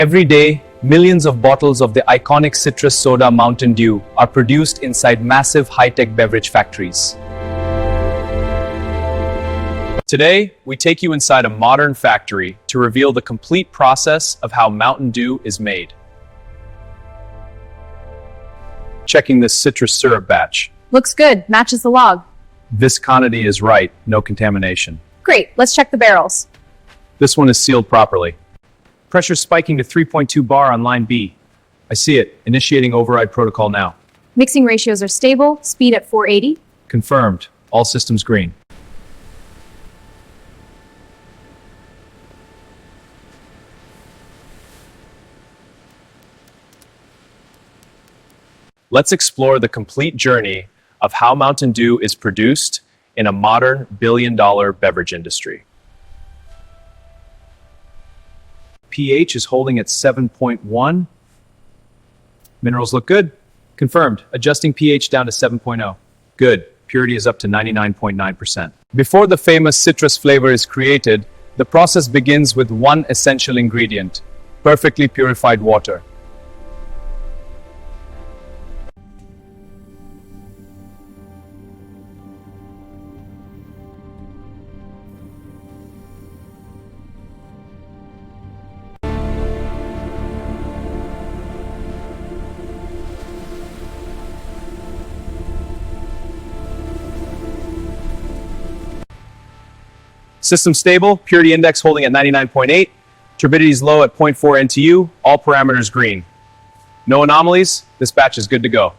Every day, millions of bottles of the iconic citrus soda Mountain Dew are produced inside massive high-tech beverage factories. Today, we take you inside a modern factory to reveal the complete process of how Mountain Dew is made. Checking this citrus syrup batch. Looks good, matches the log. Viscosity is right, no contamination. Great, let's check the barrels. This one is sealed properly. Pressure spiking to 3.2 bar on line B. I see it. Initiating override protocol now. Mixing ratios are stable, speed at 480. Confirmed. All systems green. Let's explore the complete journey of how Mountain Dew is produced in a modern billion-dollar beverage industry. pH is holding at 7.1. Minerals look good. Confirmed. Adjusting pH down to 7.0. Good. Purity is up to 99.9%. Before the famous citrus flavor is created, the process begins with one essential ingredient: perfectly purified water. System stable, purity index holding at 99.8, turbidity is low at 0.4 NTU, all parameters green. No anomalies, this batch is good to go.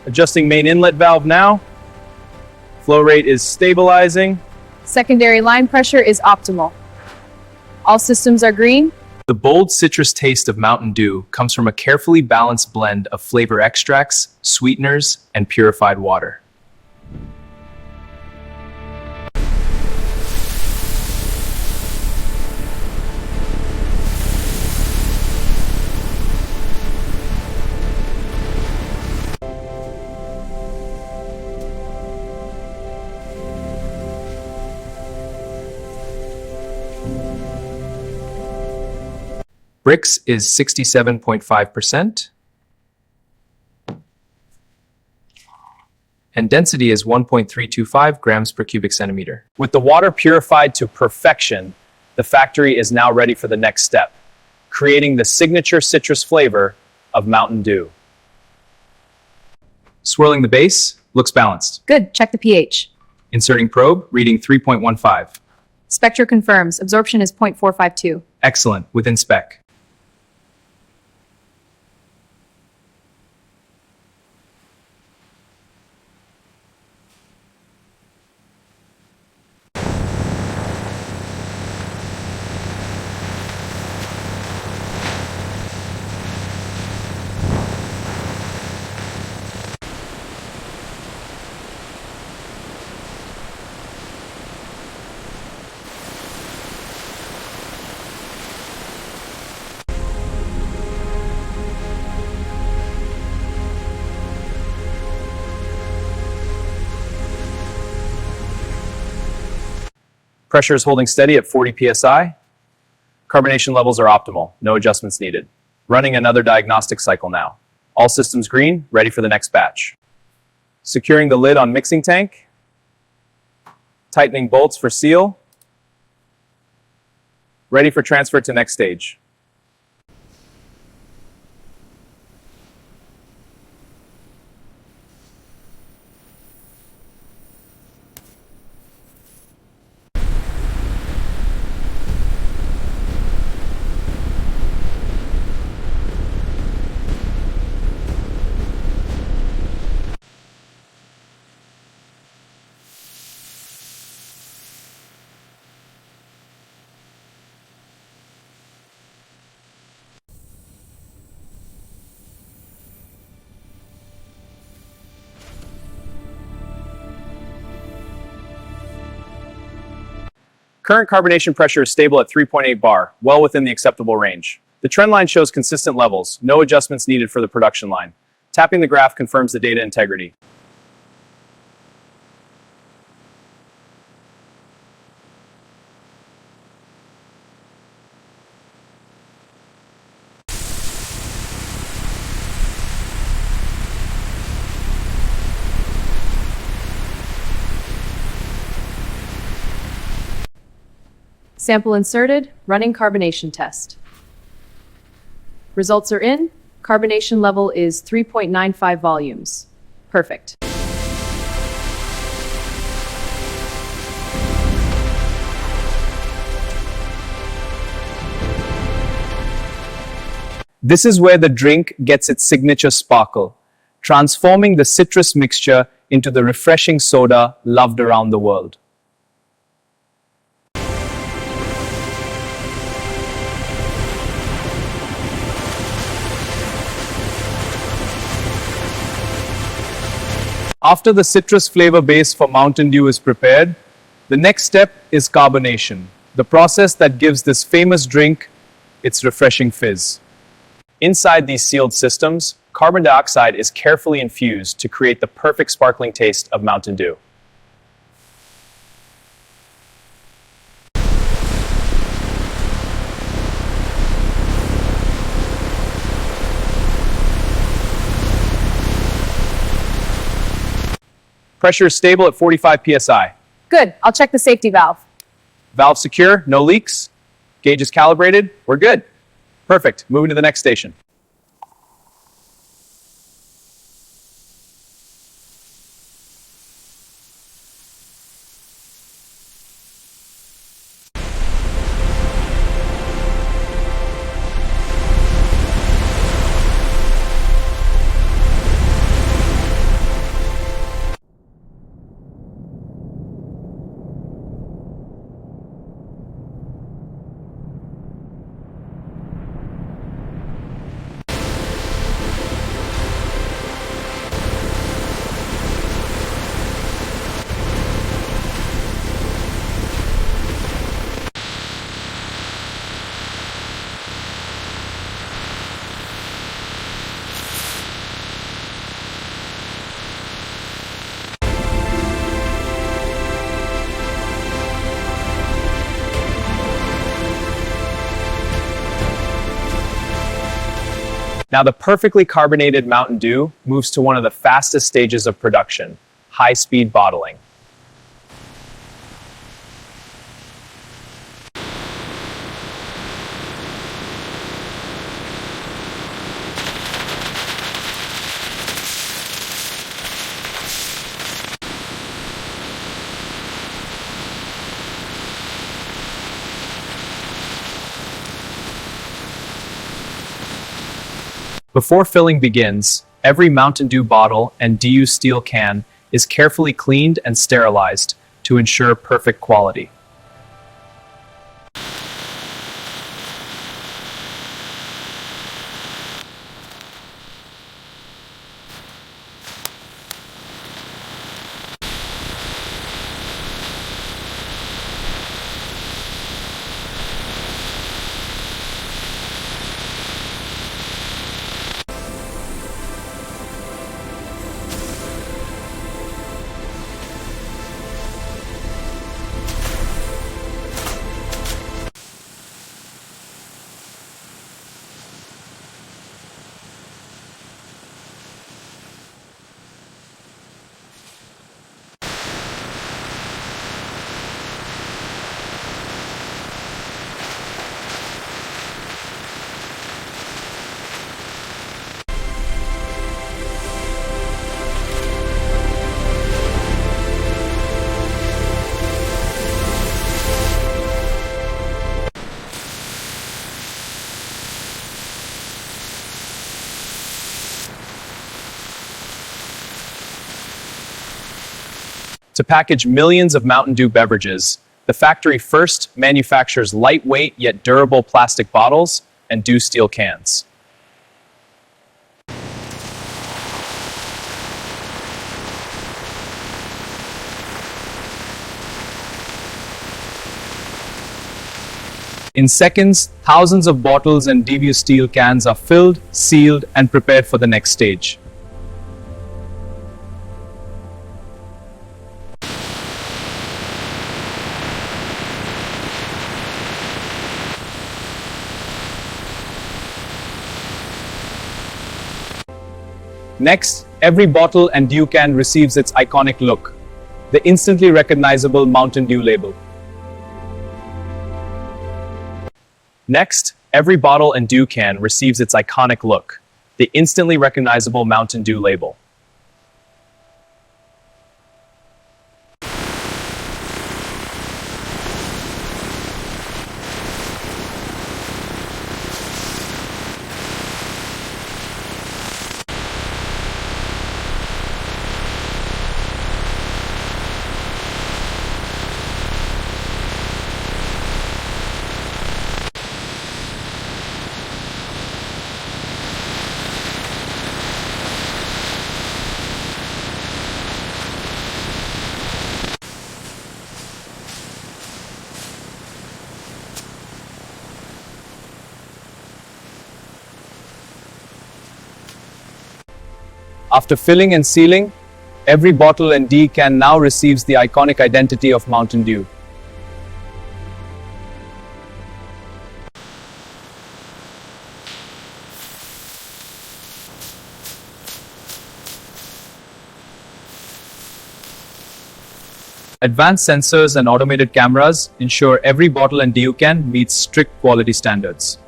Adjusting main inlet valve now. Flow rate is stabilizing. Secondary line pressure is optimal. All systems are green. The bold citrus taste of Mountain Dew comes from a carefully balanced blend of flavor extracts, sweeteners, and purified water. Brix is 67.5%. And density is 1.325 grams per cubic centimeter. With the water purified to perfection, the factory is now ready for the next step, creating the signature citrus flavor of Mountain Dew. Swirling the base, looks balanced. Good, check the pH. Inserting probe, reading 3.15. Spectra confirms, absorption is 0.452. Excellent, within spec. Pressure is holding steady at 40 psi. Carbonation levels are optimal, no adjustments needed. Running another diagnostic cycle now. All systems green, ready for the next batch. Securing the lid on mixing tank. Tightening bolts for seal. Ready for transfer to next stage. Current carbonation pressure is stable at 3.8 bar, well within the acceptable range. The trend line shows consistent levels, no adjustments needed for the production line. Tapping the graph confirms the data integrity. Sample inserted, running carbonation test. Results are in. Carbonation level is 3.95 volumes. Perfect. This is where the drink gets its signature sparkle, transforming the citrus mixture into the refreshing soda loved around the world. After the citrus flavor base for Mountain Dew is prepared, the next step is carbonation, the process that gives this famous drink its refreshing fizz. Inside these sealed systems, carbon dioxide is carefully infused to create the perfect sparkling taste of Mountain Dew. Pressure is stable at 45 psi. Good. I'll check the safety valve. Valve secure, no leaks. Gauge is calibrated, we're good. Perfect. Moving to the next station. Now the perfectly carbonated Mountain Dew moves to one of the fastest stages of production, high-speed bottling. Before filling begins, every Mountain Dew bottle and DU steel can is carefully cleaned and sterilized to ensure perfect quality. To package millions of Mountain Dew beverages, the factory first manufactures lightweight yet durable plastic bottles and Dew steel cans. In seconds, thousands of bottles and Devu steel cans are filled, sealed, and prepared for the next stage. Next, every bottle and Dew can receives its iconic look, the instantly recognizable Mountain Dew label. Next, every bottle and Dew can receives its iconic look, the instantly recognizable Mountain Dew label. After filling and sealing, every bottle and D can now receives the iconic identity of Mountain Dew. Advanced sensors and automated cameras ensure every bottle and Dew can meets strict quality standards.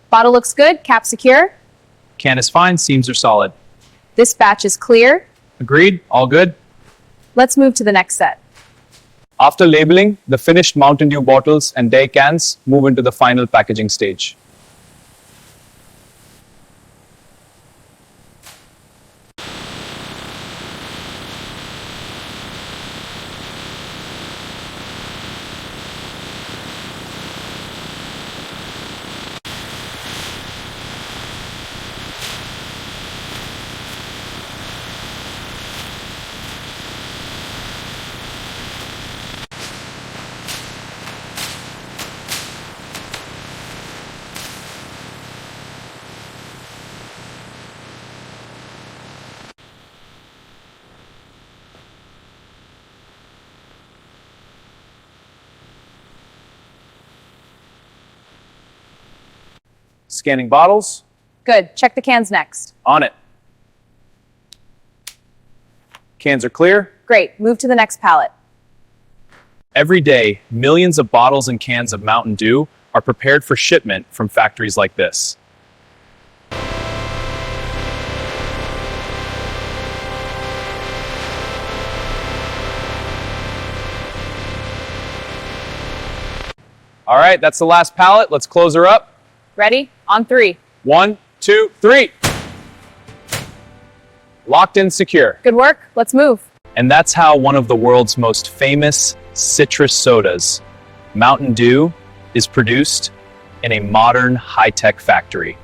Bottle looks good, cap secure. Can is fine, seams are solid. This batch is clear. Agreed? All good? Let's move to the next set. After labeling, the finished Mountain Dew bottles and day cans move into the final packaging stage. Scanning bottles. Good. Check the cans next. On it. Cans are clear. Great. Move to the next pallet. Every day, millions of bottles and cans of Mountain Dew are prepared for shipment from factories like this. All right, that's the last pallet. Let's close her up. Ready? On 3. 1, 2, 3. Locked in, secure. Good work. Let's move. And that's how one of the world's most famous citrus sodas, Mountain Dew, is produced in a modern high-tech factory.